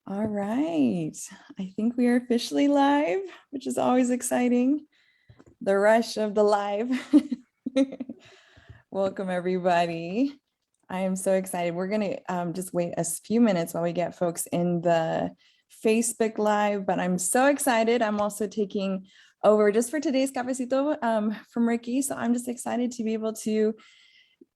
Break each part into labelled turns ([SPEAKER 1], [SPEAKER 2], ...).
[SPEAKER 1] All right. I think we are officially live, which is always exciting. The rush of the live. Welcome, everybody. I am so excited. We're going to just wait a few minutes while we get folks in the Facebook Live, but I'm so excited. I'm also taking over just for today's cafecito from Ricky. So I'm just excited to be able to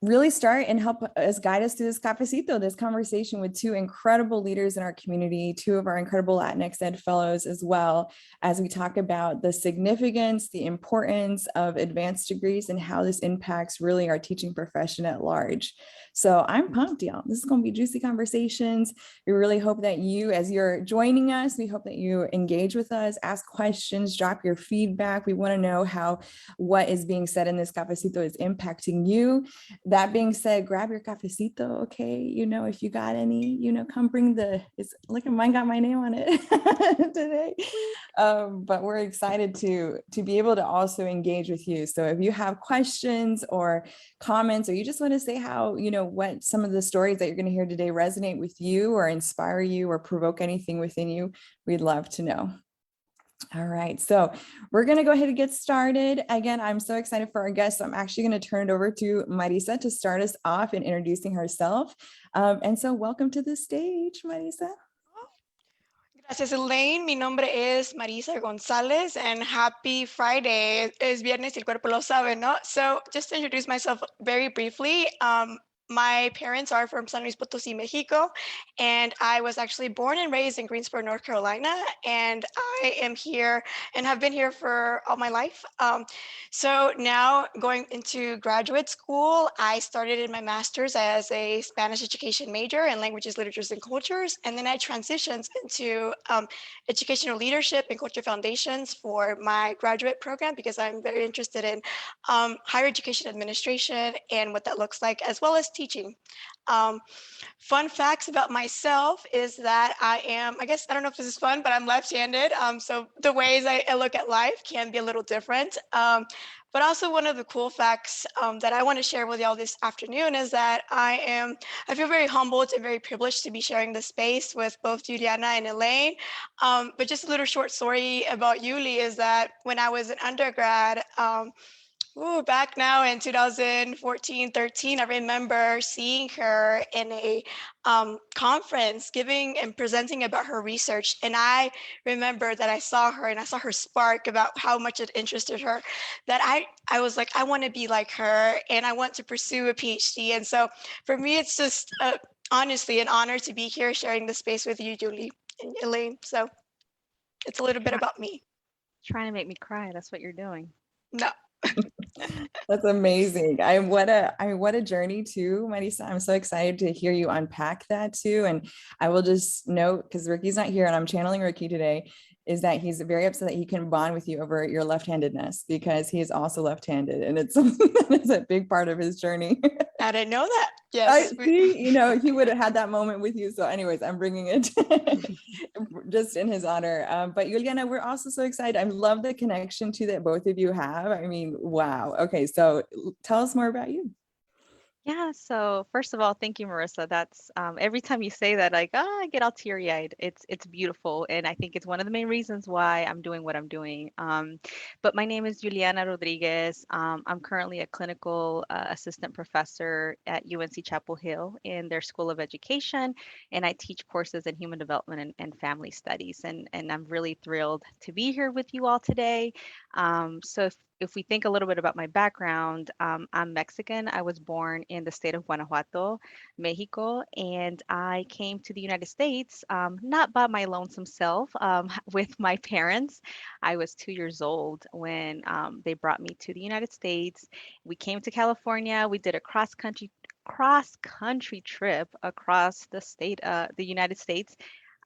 [SPEAKER 1] really start and help us guide us through this cafecito, this conversation with two incredible leaders in our community, two of our incredible LatinxEd fellows, as well as we talk about the significance, the importance of advanced degrees and how this impacts really our teaching profession at large. So I'm pumped, y'all. This is going to be juicy conversations. We really hope that you, as you're joining us, we hope that you engage with us, ask questions, drop your feedback. We want to know how what is being said in this cafecito is impacting you. That being said, grab your cafecito, okay? If you got any, come bring look at mine got my name on it today. But we're excited to be able to also engage with you. So if you have questions or comments, or you just want to say how, what some of the stories that you're going to hear today resonate with you or inspire you or provoke anything within you, we'd love to know. All right, so we're going to go ahead and get started. Again, I'm so excited for our guest. So I'm actually going to turn it over to Marisa to start us off in introducing herself. And so welcome to the stage, Marisa.
[SPEAKER 2] Gracias, Elaine. Mi nombre es Marisa Gonzalez, and happy Friday. Es viernes y el cuerpo lo sabe, ¿no? So just to introduce myself very briefly, my parents are from San Luis Potosí, Mexico, and I was actually born and raised in Greensboro, North Carolina, and I am here and have been here for all my life. So now going into graduate school, I started in my master's as a Spanish education major in languages, literatures, and cultures, and then I transitioned into educational leadership and culture foundations for my graduate program because I'm very interested in higher education administration and what that looks like, as well as teaching. Fun facts about myself is that I guess, I don't know if this is fun, but I'm left-handed. So the ways I look at life can be a little different. But also one of the cool facts that I want to share with y'all this afternoon is that I feel very humbled and very privileged to be sharing this space with both Juliana and Elaine. But just a little short story about Yuli is that when I was an undergrad, back now in 2014, 13, I remember seeing her in a conference giving and presenting about her research. And I remember that I saw her and I saw her spark about how much it interested her, that I was like, I want to be like her and I want to pursue a PhD. And so for me, it's just honestly an honor to be here sharing the space with you, Julie and Elaine. So it's a little bit about me.
[SPEAKER 3] Trying to make me cry. That's what you're doing.
[SPEAKER 2] No.
[SPEAKER 1] That's amazing. What a journey too, Marisa. I'm so excited to hear you unpack that too. And I will just note, because Ricky's not here and I'm channeling Ricky today, is that he's very upset that he can bond with you over your left-handedness because he is also left-handed and it's a big part of his journey.
[SPEAKER 2] I didn't know that. Yes.
[SPEAKER 1] He would have had that moment with you. So anyways, I'm bringing it just in his honor. But Yuliana, we're also so excited. I love the connection to that both of you have. I mean, wow. Okay, so tell us more about you.
[SPEAKER 3] Yeah, so first of all, thank you, Marissa. That's every time you say that, like, I get all teary-eyed. It's beautiful, and I think it's one of the main reasons why I'm doing what I'm doing. But my name is Juliana Rodriguez. I'm currently a clinical assistant professor at UNC Chapel Hill in their School of Education, and I teach courses in human development and family studies. And I'm really thrilled to be here with you all today. So if we think a little bit about my background, I'm Mexican. I was born in the state of Guanajuato, Mexico, and I came to the United States not by my lonesome self, with my parents. I was 2 years old when they brought me to the United States. We came to California. We did a cross country trip across the United States.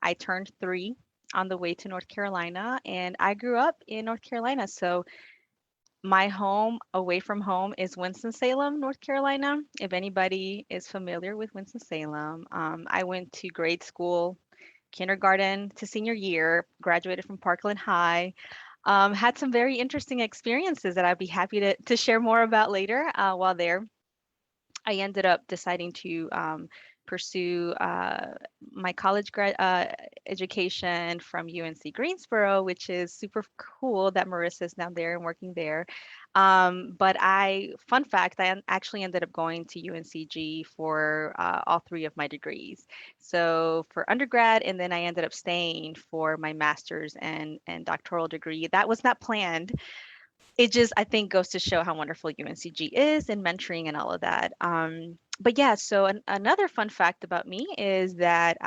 [SPEAKER 3] I turned 3 on the way to North Carolina, and I grew up in North Carolina. So my home away from home is Winston-Salem, North Carolina. If anybody is familiar with Winston-Salem, I went to grade school, kindergarten to senior year, graduated from Parkland High. Had some very interesting experiences that I'd be happy to share more about later while there. I ended up deciding to pursue my college education from UNC Greensboro, which is super cool that Marissa is now there and working there. But fun fact, actually ended up going to UNCG for all three of my degrees. So for undergrad, and then I ended up staying for my master's and doctoral degree. That was not planned. It just, I think, goes to show how wonderful UNCG is and mentoring and all of that. But yeah, so another fun fact about me is that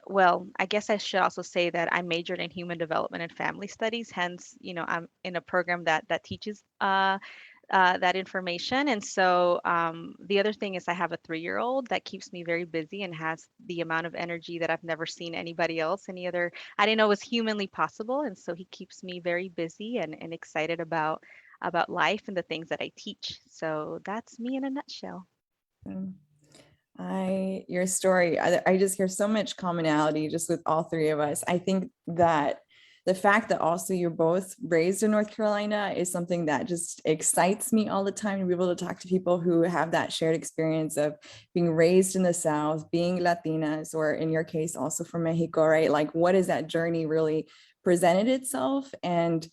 [SPEAKER 3] well, I guess I should also say that I majored in human development and family studies. Hence, I'm in a program that teaches that information. And so the other thing is I have a 3-year-old that keeps me very busy and has the amount of energy that I've never seen anybody else, I didn't know was humanly possible. And so he keeps me very busy and excited about life and the things that I teach. So that's me in a nutshell.
[SPEAKER 1] Um, your story, I just hear so much commonality just with all three of us. I think that the fact that also you're both raised in North Carolina is something that just excites me all the time, to be able to talk to people who have that shared experience of being raised in the South, being Latinas, or in your case, also from Mexico, right? Like, what is that journey really presented itself? And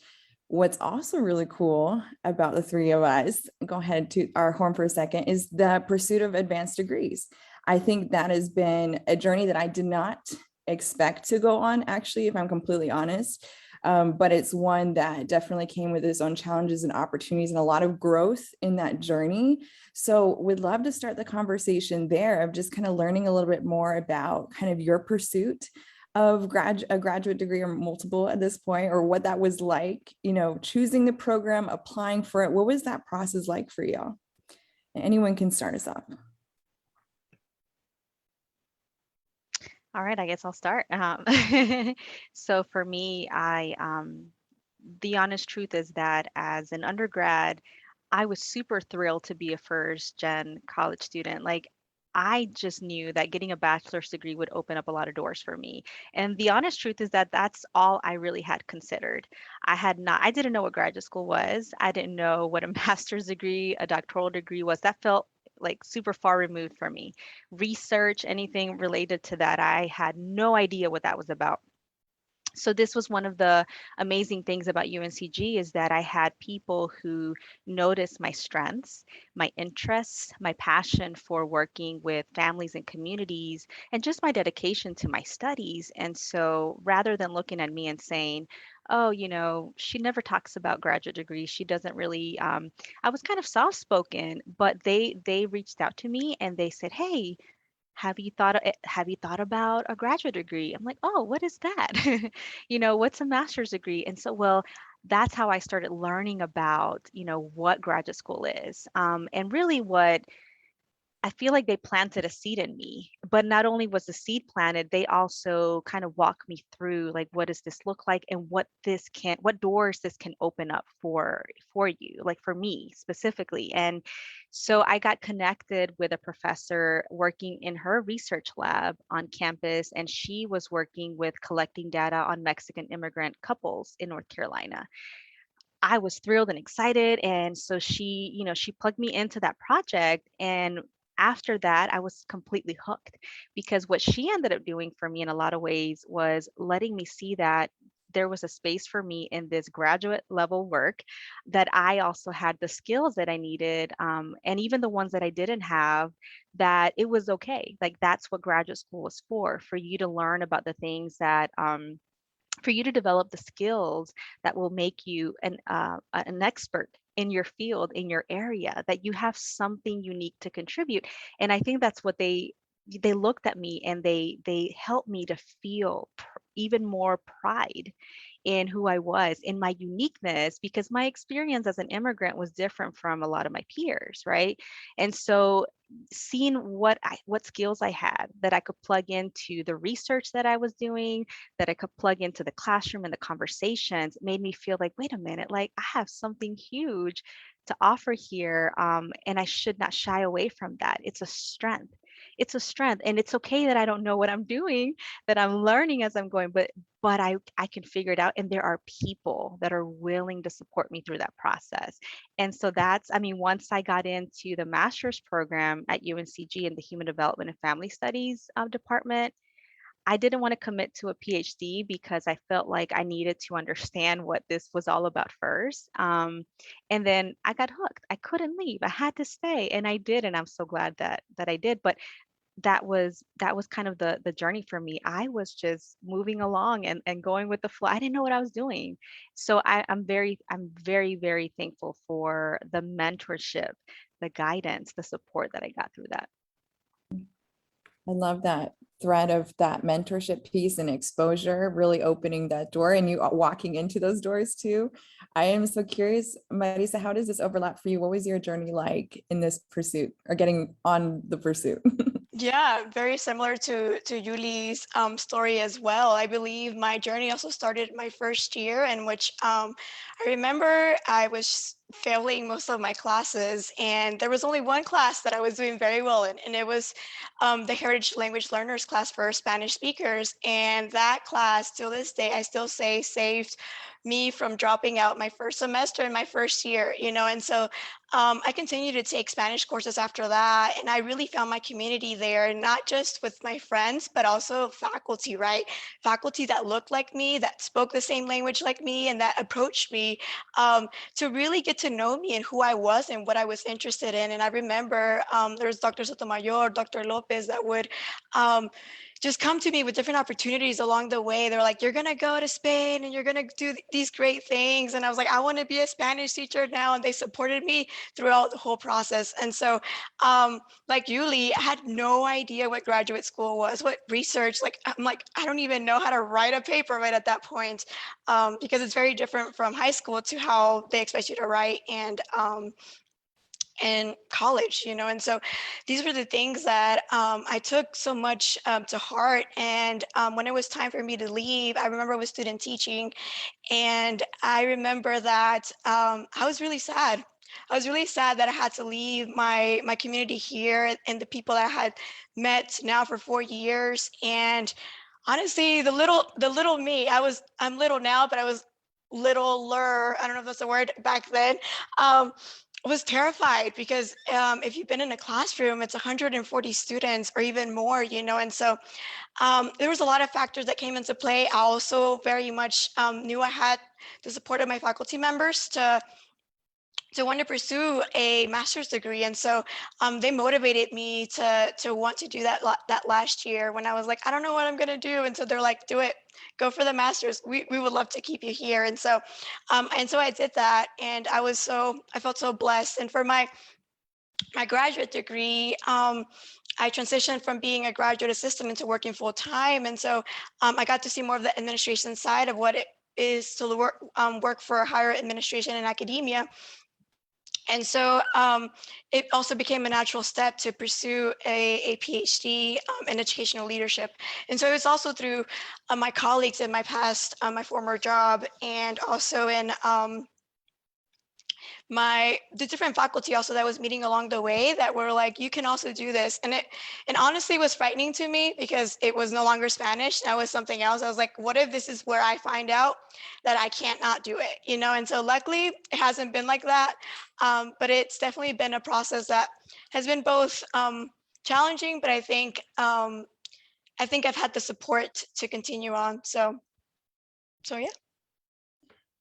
[SPEAKER 1] what's also really cool about the three of us, go ahead to our horn for a second, is the pursuit of advanced degrees. I think that has been a journey that I did not expect to go on, actually, if I'm completely honest. But it's one that definitely came with its own challenges and opportunities and a lot of growth in that journey. So we'd love to start the conversation there of just kind of learning a little bit more about kind of your pursuit of a graduate degree or multiple at this point, or what that was like, choosing the program, applying for it. What was that process like for y'all? Anyone can start us off.
[SPEAKER 3] All right, I guess I'll start. So for me, the honest truth is that as an undergrad, I was super thrilled to be a first gen college student. Like, I just knew that getting a bachelor's degree would open up a lot of doors for me. And the honest truth is that that's all I really had considered. I didn't know what graduate school was. I didn't know what a master's degree, a doctoral degree was. That felt like super far removed for me. Research, anything related to that, I had no idea what that was about. So this was one of the amazing things about UNCG, is that I had people who noticed my strengths, my interests, my passion for working with families and communities, and just my dedication to my studies. And so rather than looking at me and saying, oh, she never talks about graduate degrees, she doesn't really, I was kind of soft spoken, but they reached out to me and they said, hey, have you thought about a graduate degree? I'm like, oh, what is that? What's a master's degree? And so, well, that's how I started learning about, what graduate school is. And really what I feel like they planted a seed in me. But not only was the seed planted, they also kind of walked me through, like, what does this look like, and what doors this can open up for you, like for me specifically. And so I got connected with a professor working in her research lab on campus, and she was working with collecting data on Mexican immigrant couples in North Carolina. I was thrilled and excited. And so she plugged me into that project. And after that, I was completely hooked, because what she ended up doing for me in a lot of ways was letting me see that there was a space for me in this graduate level work, that I also had the skills that I needed, and even the ones that I didn't have, that it was okay. Like, that's what graduate school was for you to learn about the things that for you to develop the skills that will make you an expert in your field, in your area, that you have something unique to contribute. And I think that's what they looked at me, and they helped me to feel even more pride in who I was, in my uniqueness, because my experience as an immigrant was different from a lot of my peers, right? And so seeing what skills I had that I could plug into the research that I was doing, that I could plug into the classroom and the conversations, made me feel like, wait a minute, like, I have something huge to offer here, and I should not shy away from that. It's a strength. it's a strength, and it's okay that I don't know what I'm doing, that I'm learning as I'm going, but I can figure it out, and there are people that are willing to support me through that process. And so that's, I mean, once I got into the master's program at UNCG in the Human Development and Family Studies department, I didn't want to commit to a PhD because I felt like I needed to understand what this was all about first. And then I got hooked. I couldn't leave. I had to stay, and I did, and I'm so glad that I did. But that was kind of the journey for me. I was just moving along and going with the flow. I didn't know what I was doing. So I'm very, very thankful for the mentorship, the guidance, the support that I got through that.
[SPEAKER 1] I love that thread of that mentorship piece and exposure, really opening that door and you walking into those doors too. I am so curious, Marisa, how does this overlap for you? What was your journey like in this pursuit or getting on the pursuit?
[SPEAKER 2] Yeah, very similar to Yuli's story as well. I believe my journey also started my first year, in which I remember I was failing most of my classes, and there was only one class that I was doing very well in, and it was the Heritage Language Learners class for Spanish speakers. And that class, till this day, I still say saved me from dropping out my first semester in my first year, and so I continued to take Spanish courses after that, and I really found my community there, not just with my friends, but also faculty, right? Faculty that looked like me, that spoke the same language like me, and that approached me to really get to know me and who I was and what I was interested in. And I remember there was Dr. Sotomayor, Dr. Lopez that would just come to me with different opportunities along the way. They're like, you're going to go to Spain and you're going to do these great things. And I was like, I want to be a Spanish teacher now. And they supported me throughout the whole process. And so like Yuli, I had no idea what graduate school was, what research, like, I'm like, I don't even know how to write a paper right at that point, because it's very different from high school to how they expect you to write and college, and so these were the things that I took so much to heart. And when it was time for me to leave, I remember I was student teaching, and I remember that I was really sad. I was really sad that I had to leave my community here and the people that I had met now for 4 years. And honestly, the little me, I'm little now, but I was littler, I don't know if that's a word, back then, was terrified because if you've been in a classroom, it's 140 students or even more, and so there was a lot of factors that came into play. I also very much knew I had the support of my faculty members to want to pursue a master's degree. And so they motivated me to want to do that last year when I was like, I don't know what I'm going to do. And so they're like, do it, go for the master's. We would love to keep you here. And so I did that. And I felt so blessed. And for my graduate degree, I transitioned from being a graduate assistant into working full time. And so I got to see more of the administration side of what it is to work for higher administration and academia. And so it also became a natural step to pursue a PhD in educational leadership. And so it was also through my colleagues in my past, my former job, and also in the different faculty also that was meeting along the way that were like, you can also do this. And it honestly was frightening to me because it was no longer Spanish. That was something else. I was like, what if this is where I find out that I can't not do it, And so luckily it hasn't been like that. But it's definitely been a process that has been both challenging, but I think I've had the support to continue on. So yeah.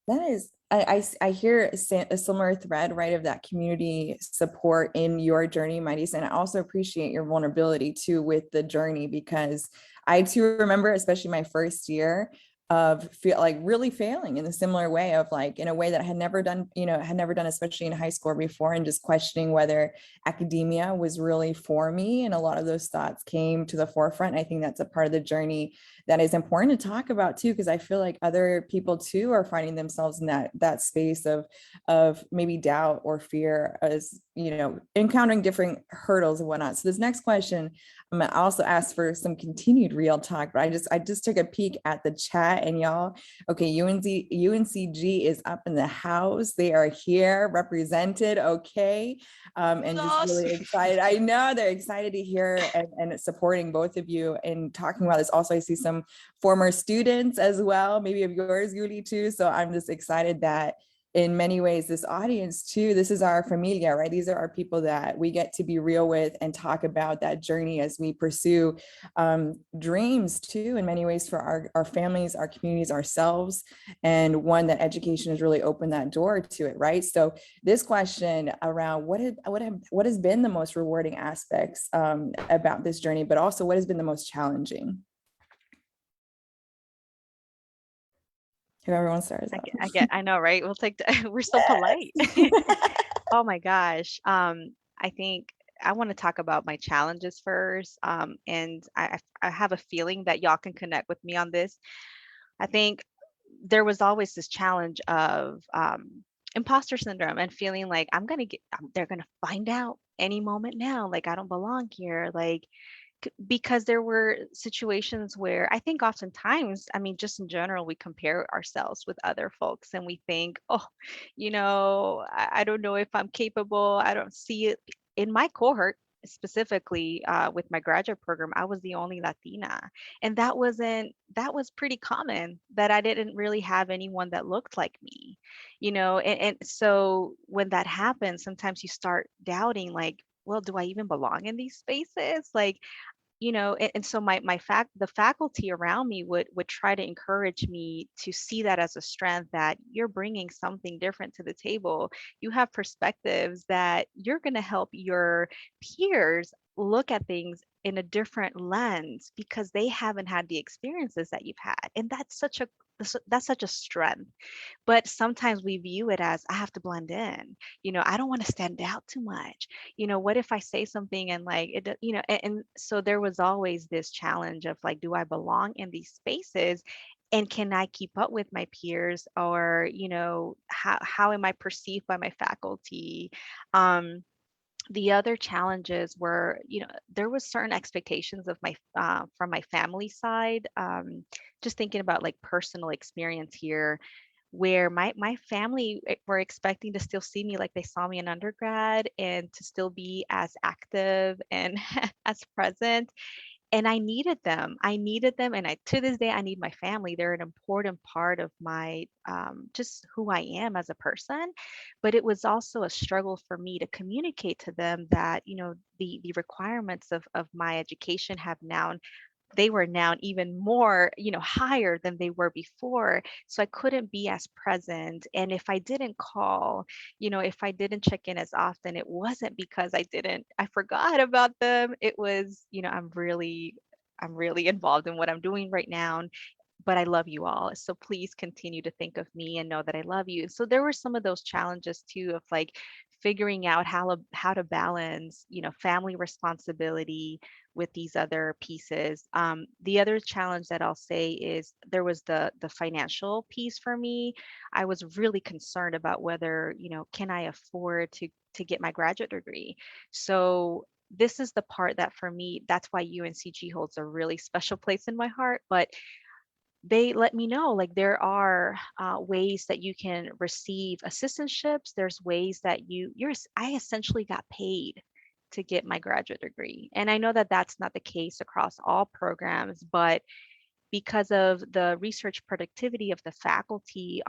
[SPEAKER 1] That is, I hear a similar thread, right, of that community support in your journey, Marisa, and I also appreciate your vulnerability too with the journey, because I too remember, especially my first year, of really failing in a similar way, of like in a way that I had never done, especially in high school before, and just questioning whether academia was really for me. And a lot of those thoughts came to the forefront. I think that's a part of the journey that is important to talk about too, because I feel like other people too are finding themselves in that space of maybe doubt or fear encountering different hurdles and whatnot. So this next question, I'm gonna also ask for some continued real talk, but I just took a peek at the chat, and y'all, okay, UNCG is up in the house. They are here represented. Okay. And just really excited. I know they're excited to hear and supporting both of you and talking about this. Also, I see some former students as well, maybe of yours, Yuli, too. So I'm just excited that in many ways, this audience too, this is our familia, right? These are our people that we get to be real with and talk about that journey as we pursue dreams too, in many ways, for our families, our communities, ourselves, and one that education has really opened that door to it, right? So this question around what has been the most rewarding aspects about this journey, but also what has been the most challenging? If everyone starts out.
[SPEAKER 3] I know, right? We'll take we're so polite. Oh my gosh. I think I want to talk about my challenges first. And I have a feeling that y'all can connect with me on this. I think there was always this challenge of imposter syndrome and feeling like they're gonna find out any moment now, like I don't belong here, like because there were situations where I think oftentimes, I mean, just in general, we compare ourselves with other folks and we think, oh, I don't know if I'm capable. I don't see it in my cohort. Specifically with my graduate program, I was the only Latina, and that was pretty common, that I didn't really have anyone that looked like me, and so when that happens, sometimes you start doubting, like, well, do I even belong in these spaces? Like, and so the faculty around me would try to encourage me to see that as a strength, that you're bringing something different to the table. You have perspectives that you're going to help your peers look at things in a different lens because they haven't had the experiences that you've had, and that's such a strength. But sometimes we view it as, I have to blend in, I don't want to stand out too much, what if I say something and like it and so there was always this challenge of like, do I belong in these spaces, and can I keep up with my peers, or how am I perceived by my faculty? The other challenges were, there was certain expectations of my from my family side. Just thinking about like personal experience here, where my family were expecting to still see me like they saw me in undergrad, and to still be as active and as present. And I needed them. And to this day, I need my family. They're an important part of my just who I am as a person. But it was also a struggle for me to communicate to them that, the requirements of my education they were now even more, higher than they were before. So I couldn't be as present. And if I didn't call, if I didn't check in as often, it wasn't because I forgot about them. It was, I'm really involved in what I'm doing right now, but I love you all. So please continue to think of me and know that I love you. So there were some of those challenges too, of like figuring out how to balance, family responsibility with these other pieces. The other challenge that I'll say is there was the financial piece for me. I was really concerned about whether, can I afford to get my graduate degree? So this is the part that for me, that's why UNCG holds a really special place in my heart. But they let me know, like, there are ways that you can receive assistantships. There's ways that I essentially got paid to get my graduate degree. And I know that that's not the case across all programs, but because of the research productivity of the faculty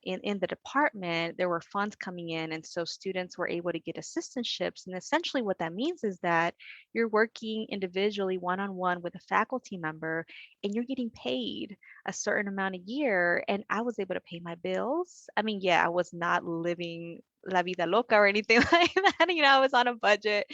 [SPEAKER 3] in the department, there were funds coming in. And so students were able to get assistantships. And essentially what that means is that you're working individually one-on-one with a faculty member, and you're getting paid a certain amount a year. And I was able to pay my bills. I mean, yeah, I was not living la vida loca or anything like that. I was on a budget,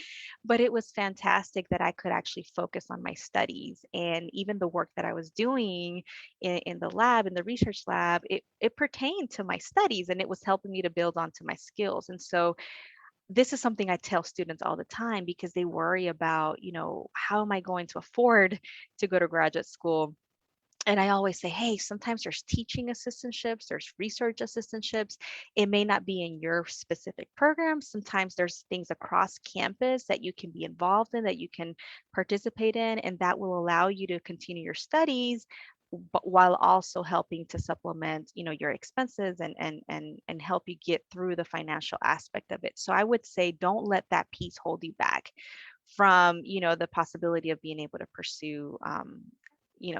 [SPEAKER 3] but it was fantastic that I could actually focus on my studies, and even the work that I was doing in the lab, in the research lab, it pertained to my studies, and it was helping me to build onto my skills. And so this is something I tell students all the time, because they worry about, how am I going to afford to go to graduate school? And I always say, hey, sometimes there's teaching assistantships, there's research assistantships. It may not be in your specific program. Sometimes there's things across campus that you can be involved in, that you can participate in, and that will allow you to continue your studies, but while also helping to supplement, your expenses and help you get through the financial aspect of it. So I would say don't let that piece hold you back from, the possibility of being able to pursue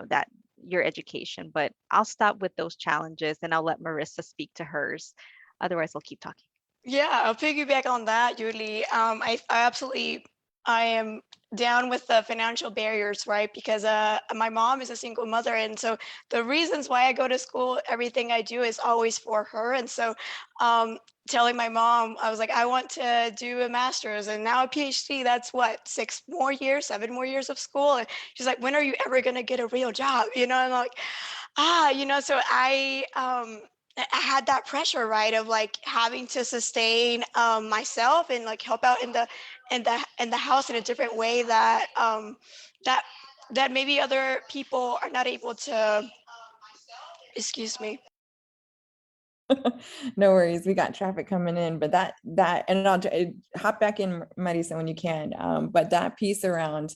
[SPEAKER 3] that your education. But I'll stop with those challenges and I'll let Marissa speak to hers. Otherwise, I'll keep talking.
[SPEAKER 2] Yeah, I'll piggyback on that, Julie. I absolutely, I am down with the financial barriers, right? Because my mom is a single mother, and so the reasons why I go to school, everything I do is always for her. And so, telling my mom, I was like, I want to do a master's and now a PhD. That's what, 6 more years, 7 more years of school. And she's like, when are you ever gonna get a real job? And I'm like, so I had that pressure, right, of like having to sustain myself and like help out in the house in a different way that that that maybe other people are not able to. Excuse me.
[SPEAKER 1] No worries, we got traffic coming in, but and hop back in, Marisa, when you can. But that piece around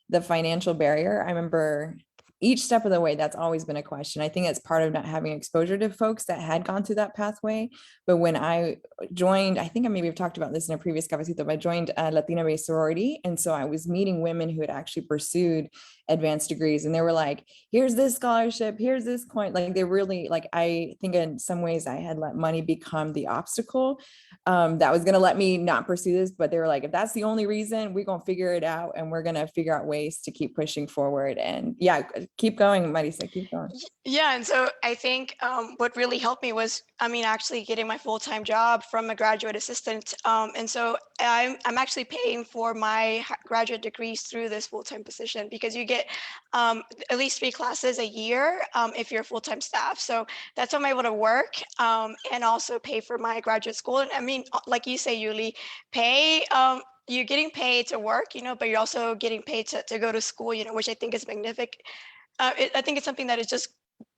[SPEAKER 1] the financial barrier, I remember each step of the way, that's always been a question. I think it's part of not having exposure to folks that had gone through that pathway. But when I joined, I think I maybe have talked about this in a previous cafecito, but I joined a Latina-based sorority. And so I was meeting women who had actually pursued advanced degrees, and they were like, here's this scholarship, here's this coin. Like they really, like, I think in some ways I had let money become the obstacle that was going to let me not pursue this. But they were like, if that's the only reason, we're going to figure it out and we're going to figure out ways to keep pushing forward. And yeah, keep going, Marisa, keep going.
[SPEAKER 2] Yeah, and so I think what really helped me was, actually getting my full-time job from a graduate assistant. And so I'm actually paying for my graduate degrees through this full-time position, because you get at least 3 classes a year if you're full-time staff. So that's how I'm able to work and also pay for my graduate school. And like you say, Yuli, pay. You're getting paid to work, but you're also getting paid to go to school, which I think is magnificent. I think it's something that is just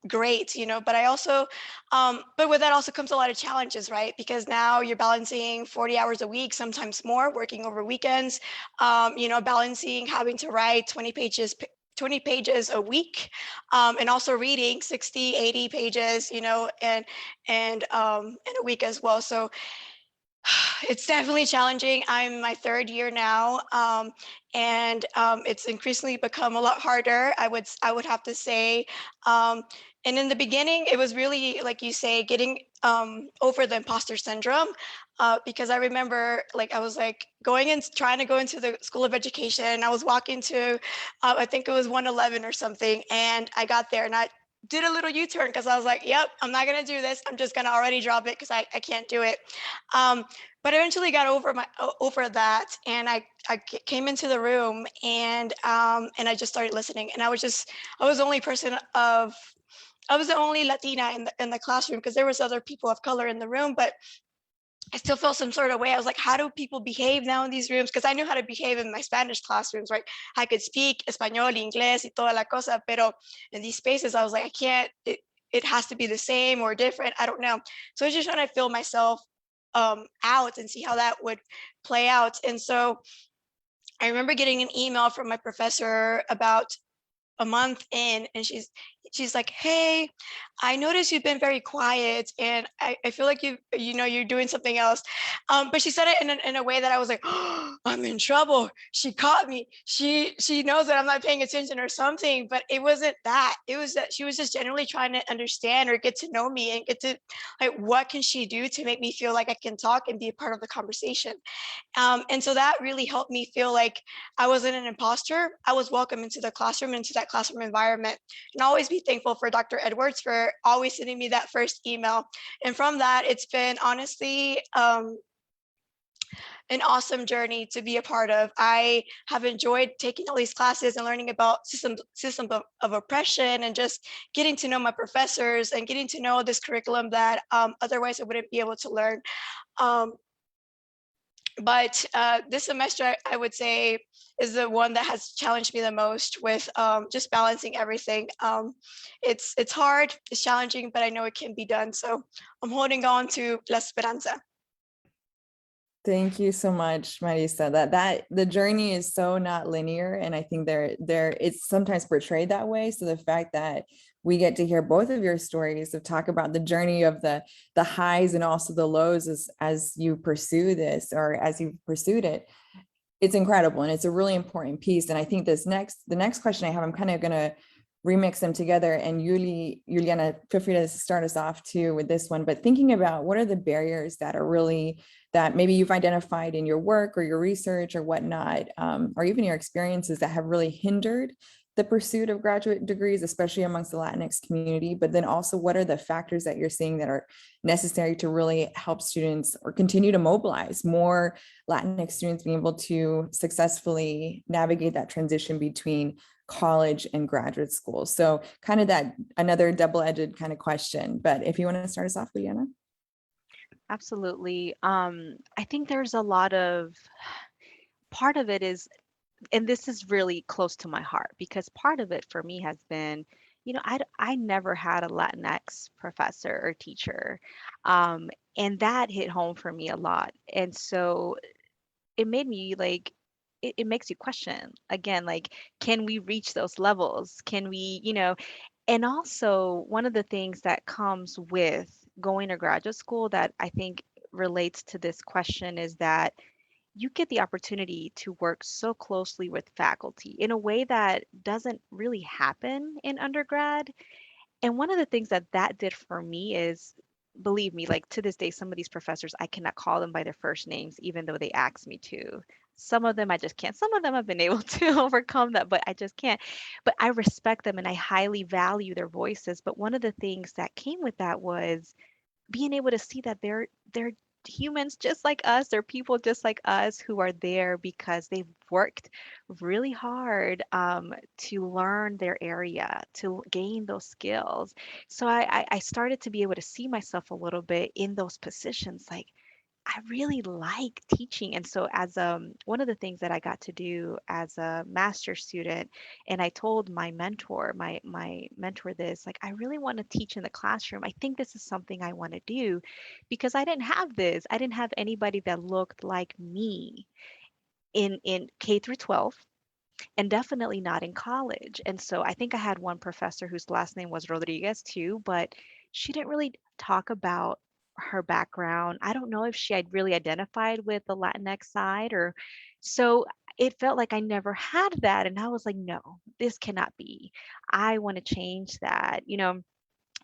[SPEAKER 2] great, but I also, but with that also comes a lot of challenges, right? Because now you're balancing 40 hours a week, sometimes more, working over weekends, balancing having to write 20 pages a week, and also reading 60, 80 pages, and in a week as well. So it's definitely challenging. I'm my 3rd year now, and it's increasingly become a lot harder. I would have to say, and in the beginning, it was really, like you say, getting over the imposter syndrome, because I remember, like, I was like going and trying to go into the School of Education. I was walking to, I think it was 111 or something, and I got there and I did a little U-turn because I was like, yep, I'm not gonna do this. I'm just gonna already drop it because I can't do it. But I eventually got over that, and I came into the room, and I just started listening, and I was the only person of I was the only Latina in the classroom, because there was other people of color in the room, but I still felt some sort of way. I was like, how do people behave now in these rooms? Because I knew how to behave in my Spanish classrooms, right? I could speak español, inglés, y toda la cosa, pero in these spaces, I was like, I can't, it has to be the same or different. I don't know. So I was just trying to feel myself out and see how that would play out. And so I remember getting an email from my professor about a month in, and she's like, hey, I noticed you've been very quiet, and I feel like you're doing something else, but she said it in a way that I was like, oh, I'm in trouble. She caught me. She knows that I'm not paying attention or something. But it wasn't that. It was that she was just generally trying to understand or get to know me and get to, like, what can she do to make me feel like I can talk and be a part of the conversation. And so that really helped me feel like I wasn't an imposter. I was welcome into the classroom, into that classroom environment. And I'll always be thankful for Dr. Edwards for always sending me that first email. And from that, it's been honestly an awesome journey to be a part of. I have enjoyed taking all these classes and learning about systems of oppression, and just getting to know my professors and getting to know this curriculum that otherwise I wouldn't be able to learn. Um, But this semester, I would say, is the one that has challenged me the most with just balancing everything. It's hard, it's challenging, but I know it can be done. So I'm holding on to La Esperanza.
[SPEAKER 1] Thank you so much, Marisa. That the journey is so not linear, and I think it's sometimes portrayed that way. So the fact that we get to hear both of your stories of talk about the journey of the highs and also the lows as you pursue this or as you pursued it, it's incredible, and it's a really important piece. And I think the next question I have, I'm kind of gonna remix them together. And Yuliana, feel free to start us off too with this one. But thinking about what are the barriers that are really that maybe you've identified in your work or your research or whatnot, or even your experiences that have really hindered the pursuit of graduate degrees, especially amongst the Latinx community. But then also, what are the factors that you're seeing that are necessary to really help students or continue to mobilize more Latinx students being able to successfully navigate that transition between college and graduate school? So kind of that another double-edged kind of question. But if you want to start us off, Juliana.
[SPEAKER 3] Absolutely. I think there's a lot of part of it is, and this is really close to my heart because part of it for me has been, I never had a Latinx professor or teacher. And that hit home for me a lot. And so it made me like, it makes you question again, like, can we reach those levels? Can we, and also one of the things that comes with going to graduate school that I think relates to this question is that you get the opportunity to work so closely with faculty in a way that doesn't really happen in undergrad. And one of the things that that did for me is, believe me, like to this day, some of these professors, I cannot call them by their first names, even though they ask me to. Some of them I just can't. Some of them have been able to overcome that, but I just can't. But I respect them and I highly value their voices. But one of the things that came with that was being able to see that they're humans just like us. They're people just like us who are there because they've worked really hard to learn their area, to gain those skills. So I started to be able to see myself a little bit in those positions, like I really like teaching. And so as one of the things that I got to do as a master student, and I told my mentor this, like I really want to teach in the classroom. I think this is something I want to do because I didn't have this. I didn't have anybody that looked like me in K through 12 and definitely not in college. And so I think I had one professor whose last name was Rodriguez too, but she didn't really talk about her background. I don't know if she had really identified with the Latinx side or so it felt like I never had that. And I was like, no, this cannot be. I want to change that,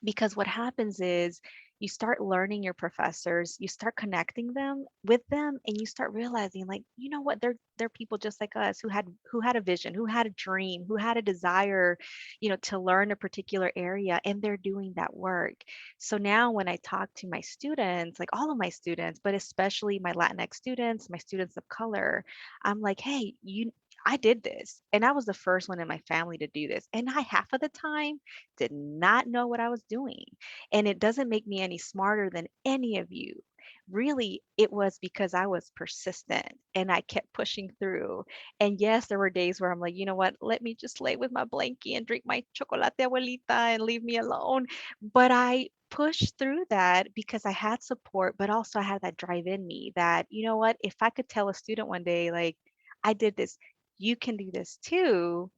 [SPEAKER 3] because what happens is you start learning your professors, you start connecting them with them, and you start realizing like, you know what, they're people just like us who had a vision, who had a dream, who had a desire, to learn a particular area, and they're doing that work. So now when I talk to my students, like all of my students, but especially my Latinx students, my students of color, I'm like, hey, I did this. And I was the first one in my family to do this. And I half of the time did not know what I was doing. And it doesn't make me any smarter than any of you. Really, it was because I was persistent and I kept pushing through. And yes, there were days where I'm like, you know what, let me just lay with my blankie and drink my chocolate abuelita and leave me alone. But I pushed through that because I had support, but also I had that drive in me that, you know what, if I could tell a student one day, like, I did this, you can do this too.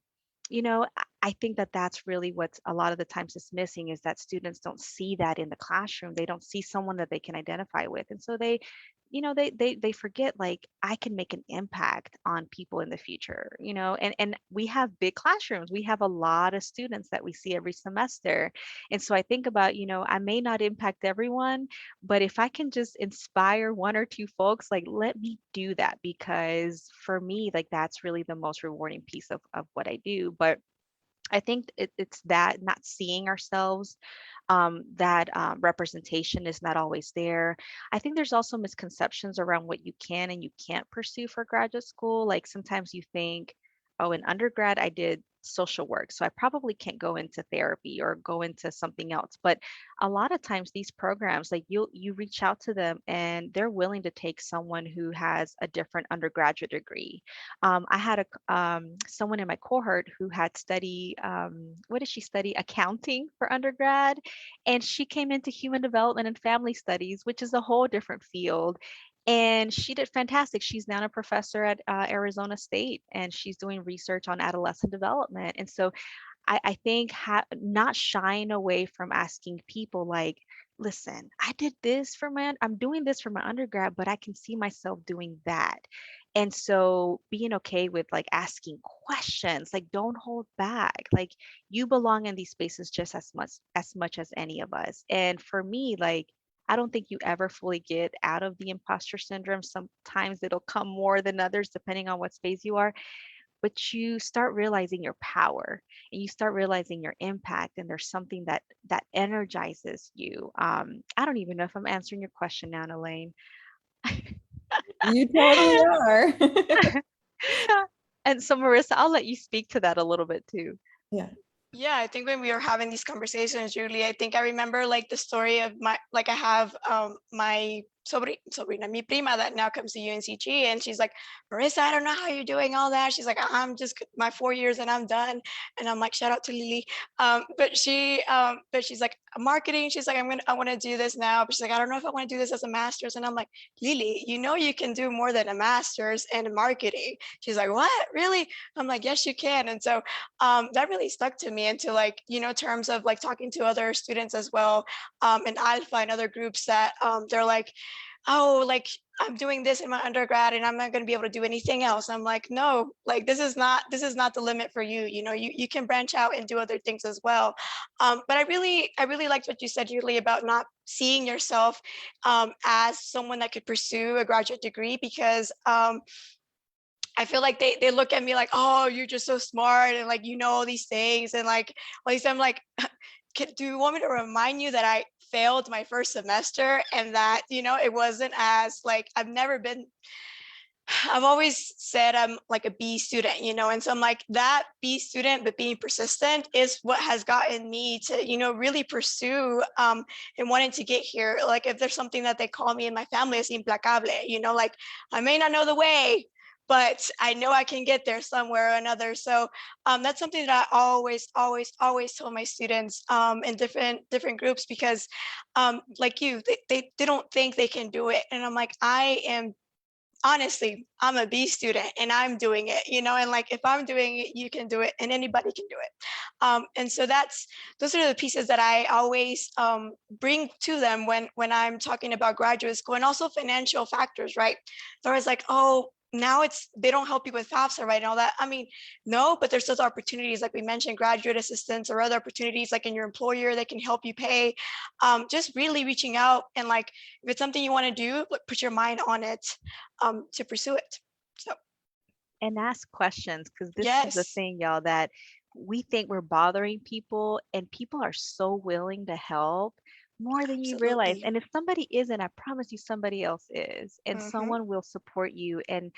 [SPEAKER 3] I think that that's really what's a lot of the times is missing is that students don't see that in the classroom. They don't see someone that they can identify with. And so they forget like I can make an impact on people in the future, and we have big classrooms. We have a lot of students that we see every semester. And so I think about, I may not impact everyone, but if I can just inspire one or two folks, like let me do that because for me, like that's really the most rewarding piece of what I do. But I think it's that not seeing ourselves, that representation is not always there. I think there's also misconceptions around what you can and you can't pursue for graduate school. Like sometimes you think, oh, in undergrad, I did social work. So I probably can't go into therapy or go into something else. But a lot of times these programs, like you reach out to them and they're willing to take someone who has a different undergraduate degree. I had someone in my cohort who had studied, what did she study? Accounting for undergrad. And she came into human development and family studies, which is a whole different field. And she did fantastic. She's now a professor at Arizona State, and she's doing research on adolescent development. And so I think not shying away from asking people like, listen, I'm doing this for my undergrad, but I can see myself doing that. And so being okay with like asking questions, like don't hold back. Like you belong in these spaces just as much as any of us. And for me, like I don't think you ever fully get out of the imposter syndrome. Sometimes it'll come more than others, depending on what space you are. But you start realizing your power and you start realizing your impact, and there's something that energizes you. I don't even know if I'm answering your question now, Elaine.
[SPEAKER 1] You totally are.
[SPEAKER 3] And so, Marissa, I'll let you speak to that a little bit too.
[SPEAKER 1] Yeah.
[SPEAKER 2] Yeah, I think when we were having these conversations, Julie, I think I remember like the story of I have my sobrina, mi prima that now comes to UNCG, and she's like, Marissa, I don't know how you're doing all that. She's like, I'm just my 4 years and I'm done. And I'm like, shout out to Lily. But she's like, marketing. She's like, I want to do this now. But she's like, I don't know if I want to do this as a master's. And I'm like, Lily, you can do more than a master's in marketing. She's like, what, really? I'm like, yes, you can. And so that really stuck to me into like, terms of like talking to other students as well. And Alpha and other groups that they're like, oh, like I'm doing this in my undergrad and I'm not going to be able to do anything else. I'm like, no, like this is not the limit for you. You can branch out and do other things as well. But I really liked what you said, Julie, about not seeing yourself as someone that could pursue a graduate degree, because I feel like they look at me like, oh, you're just so smart and like all these things, and like at least I'm like, do you want me to remind you that I failed my first semester and that it wasn't as like I've always said I'm like a B student, and so I'm like that B student, but being persistent is what has gotten me to, really pursue and wanting to get here. Like if there's something that they call me in my family is implacable, like I may not know the way, but I know I can get there somewhere or another. So that's something that I always tell my students in different groups, because like they don't think they can do it. And I'm like, honestly, I'm a B student and I'm doing it, and like if I'm doing it, you can do it and anybody can do it. And so those are the pieces that I always bring to them when I'm talking about graduate school, and also financial factors, right? They're always like, oh, now they don't help you with FAFSA, right? And all that. I mean, no, but there's those opportunities, like we mentioned, graduate assistance or other opportunities like in your employer that can help you pay. Just really reaching out, and like, if it's something you want to do, put your mind on it to pursue it. So,
[SPEAKER 3] And ask questions, because this is the
[SPEAKER 2] yes,
[SPEAKER 3] thing, y'all, that we think we're bothering people, and people are so willing to help more than you realize.
[SPEAKER 2] absolutely.
[SPEAKER 3] And if somebody isn't, I promise you somebody else is, and
[SPEAKER 2] Hmm.
[SPEAKER 3] someone will support you. And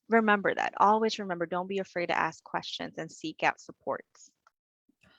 [SPEAKER 3] remember that. Always remember, don't be afraid to ask questions and seek out supports.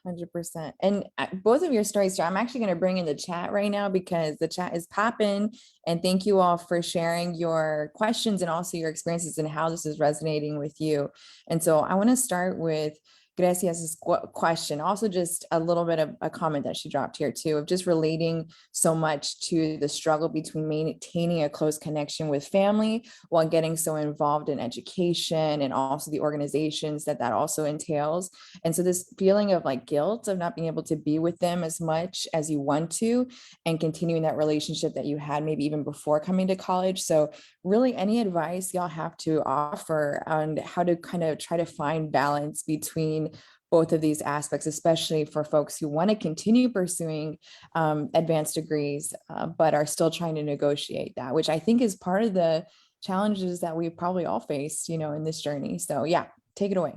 [SPEAKER 1] 100%. And both of your stories, I'm actually going to bring in the chat right now because the chat is popping. And thank you all for sharing your questions and also your experiences and how this is resonating with you. And so I want to start with Gracias's question, also just a little bit of a comment that she dropped here too, of just relating so much to the struggle between maintaining a close connection with family while getting so involved in education and also the organizations that also entails. And so this feeling of like guilt of not being able to be with them as much as you want to, and continuing that relationship that you had maybe even before coming to college. So really, any advice y'all have to offer on how to kind of try to find balance between both of these aspects, especially for folks who want to continue pursuing advanced degrees, but are still trying to negotiate that, which I think is part of the challenges that we probably all face, in this journey. So yeah, take it away.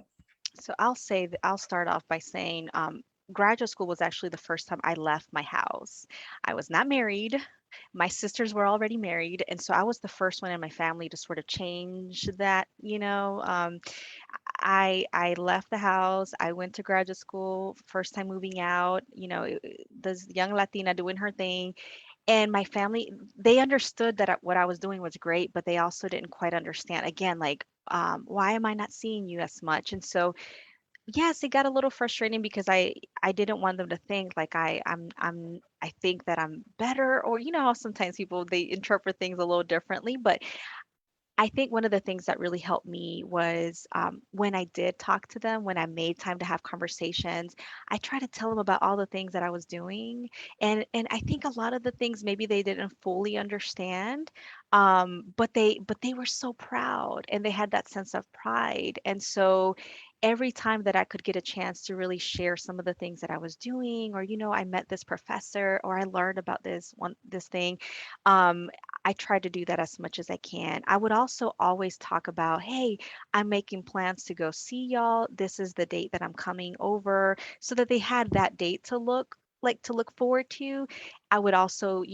[SPEAKER 3] So I'll start off by saying graduate school was actually the first time I left my house. I was not married. My sisters were already married, and so I was the first one in my family to sort of change that. I left the house. I went to graduate school, first time moving out, this young Latina doing her thing. And my family, they understood that what I was doing was great, but they also didn't quite understand. Again, like, why am I not seeing you as much? And so, yes, it got a little frustrating because I didn't want them to think like I think that I'm better, or how sometimes people they interpret things a little differently. But I think one of the things that really helped me was when I did talk to them, when I made time to have conversations, I try to tell them about all the things that I was doing, and I think a lot of the things maybe they didn't fully understand, but they were so proud and they had that sense of pride, and so every time that I could get a chance to really share some of the things that I was doing, or I met this professor, or I learned about this thing. Um, I try to do that as much as I can. I would also always talk about, hey, I'm making plans to go see y'all. This is the date that I'm coming over, so that they had that date to look forward to. I would also,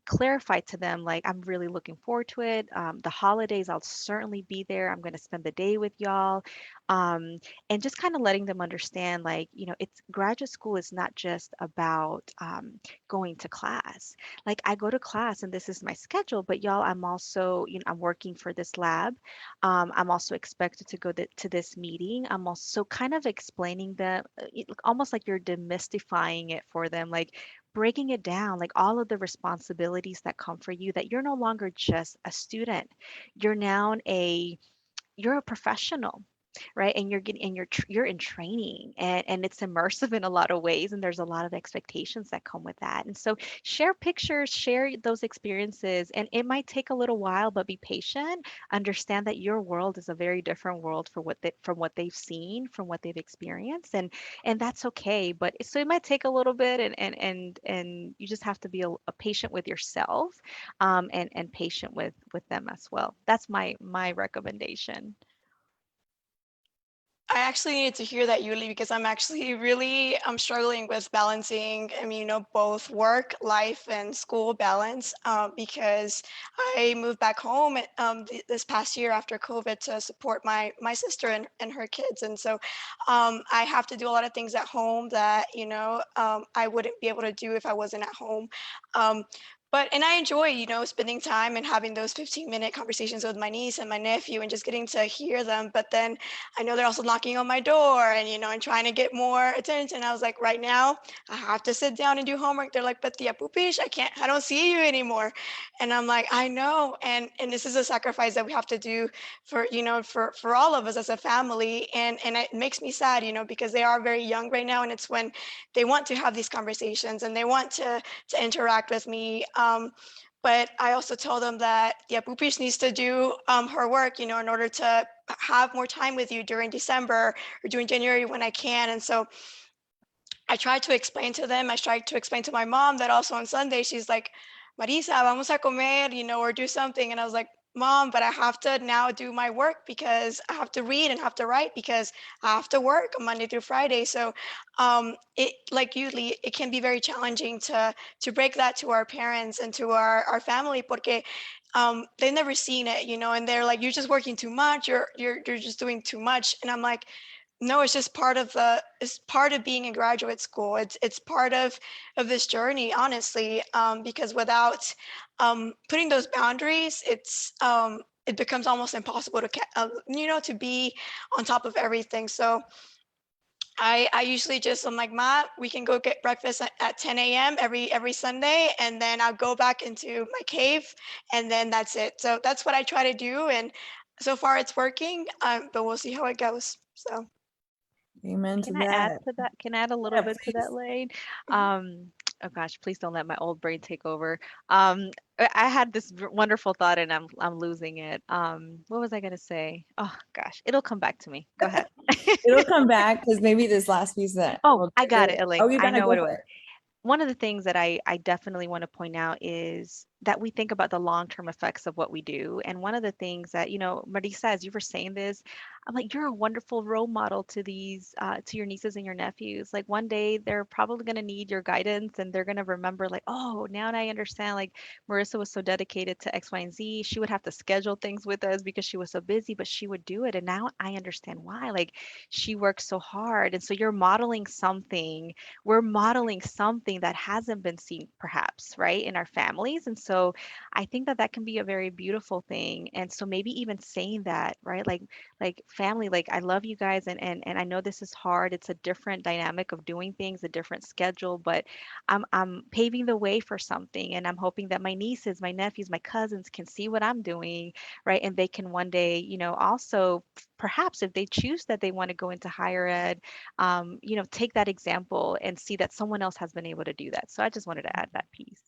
[SPEAKER 3] clarify to them like I'm really looking forward to it. The holidays, I'll certainly be there. I'm going to spend the day with y'all, um, and just kind of letting them understand, like, it's graduate school is not just about going to class. Like I go to class and this is my schedule, but y'all, I'm also, I'm working for this lab. I'm also expected to go to this meeting. I'm also kind of explaining them, almost like you're demystifying it for them, like breaking it down, like all of the responsibilities that come for you, that you're no longer just a student. You're now you're a professional, right? And you're getting and you're in training, and it's immersive in a lot of ways, and there's a lot of expectations that come with that. And so share pictures, share those experiences, and it might take a little while, but be patient. Understand that your world is a very different world from what they've seen, from what they've experienced, and that's okay. But so it might take a little bit, and you just have to be a patient with yourself, and patient with them as well. That's my recommendation.
[SPEAKER 2] I actually needed to hear that, Yuli, because I'm actually really struggling with balancing, both work, life, and school balance, because I moved back home this past year after COVID to support my sister and her kids. And so I have to do a lot of things at home that, I wouldn't be able to do if I wasn't at home. Um, and I enjoy, spending time and having those 15-minute conversations with my niece and my nephew and just getting to hear them. But then I know they're also knocking on my door and, and trying to get more attention. I was like, right now, I have to sit down and do homework. They're like, but Tia Pupish, I don't see you anymore. And I'm like, I know. And this is a sacrifice that we have to do for, for all of us as a family. And it makes me sad, because they are very young right now. And it's when they want to have these conversations and they want to interact with me. But I also told them that yeah, Pupish needs to do her work, in order to have more time with you during December or during January when I can. And so I tried to explain to them, I tried to explain to my mom that also on Sunday, she's like, Marisa, vamos a comer, or do something. And I was like, Mom, but I have to now do my work because I have to read and have to write because I have to work on Monday through Friday. So it, like usually, it can be very challenging to break that to our parents and to our family porque they've never seen it, and they're like, you're just working too much, you're just doing too much. And I'm like, no, it's just it's part of being in graduate school. It's part of this journey, honestly, because without putting those boundaries, it becomes almost impossible to be on top of everything. So I usually just, I'm like, Ma, we can go get breakfast at 10 a.m. every Sunday, and then I'll go back into my cave, and then that's it. So that's what I try to do, and so far it's working, but we'll see how it goes. So.
[SPEAKER 1] Amen to
[SPEAKER 3] Can I add
[SPEAKER 1] that.
[SPEAKER 3] to that? Can I add a little
[SPEAKER 1] Yeah,
[SPEAKER 3] bit to that,
[SPEAKER 1] please.
[SPEAKER 3] Lane?
[SPEAKER 2] Mhm.
[SPEAKER 3] Oh gosh, please don't let my old brain take over. I had this wonderful thought and I'm losing it. What was I gonna say? Oh gosh, it'll come back to me. Go ahead.
[SPEAKER 1] It'll come back because maybe this last piece that
[SPEAKER 3] Oh,
[SPEAKER 1] will
[SPEAKER 3] I
[SPEAKER 1] trigger
[SPEAKER 3] got it,
[SPEAKER 1] it.
[SPEAKER 3] Elaine.
[SPEAKER 1] Oh, you
[SPEAKER 3] I
[SPEAKER 1] gotta
[SPEAKER 3] know
[SPEAKER 1] go
[SPEAKER 3] what it
[SPEAKER 1] for
[SPEAKER 3] was.
[SPEAKER 1] it.
[SPEAKER 3] One of the things that I definitely want to point out is that we think about the long-term effects of what we do. And one of the things that, Marisa, as you were saying this, I'm like, you're a wonderful role model to these, to your nieces and your nephews. Like one day they're probably going to need your guidance and they're going to remember like, oh, now I understand. Like Marissa was so dedicated to X, Y, and Z. She would have to schedule things with us because she was so busy, but she would do it. And now I understand why. Like she works so hard. And so you're modeling something. We're modeling something that hasn't been seen perhaps, right, in our families. And so I think that that can be a very beautiful thing. And so maybe even saying that, right? Like family, like I love you guys and I know this is hard. It's a different dynamic of doing things, a different schedule, but I'm paving the way for something and I'm hoping that my nieces, my nephews, my cousins can see what I'm doing, right? And they can one day, also perhaps if they choose that they want to go into higher ed, take that example and see that someone else has been able to do that. So I just wanted to add that piece.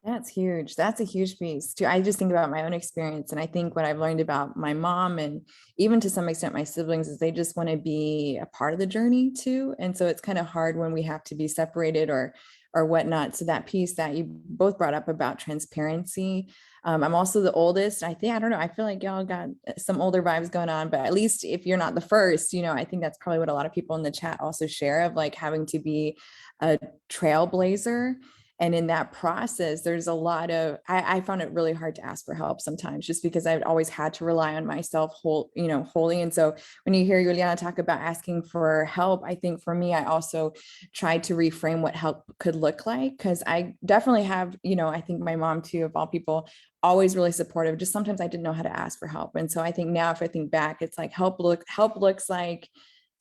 [SPEAKER 1] That's huge. That's a huge piece too. I just think about my own experience. And I think what I've learned about my mom and even to some extent my siblings is they just want to be a part of the journey too. And so it's kind of hard when we have to be separated or whatnot. So that piece that you both brought up about transparency. I'm also the oldest. I don't know. I feel like y'all got some older vibes going on, but at least if you're not the first, I think that's probably what a lot of people in the chat also share of like having to be a trailblazer. And in that process, there's a lot of, I found it really hard to ask for help sometimes just because I've always had to rely on myself wholly. And so when you hear Juliana talk about asking for help, I think for me, I also tried to reframe what help could look like. Cause I definitely have, I think my mom too, of all people, always really supportive. Just sometimes I didn't know how to ask for help. And so I think now if I think back, it's like help looks like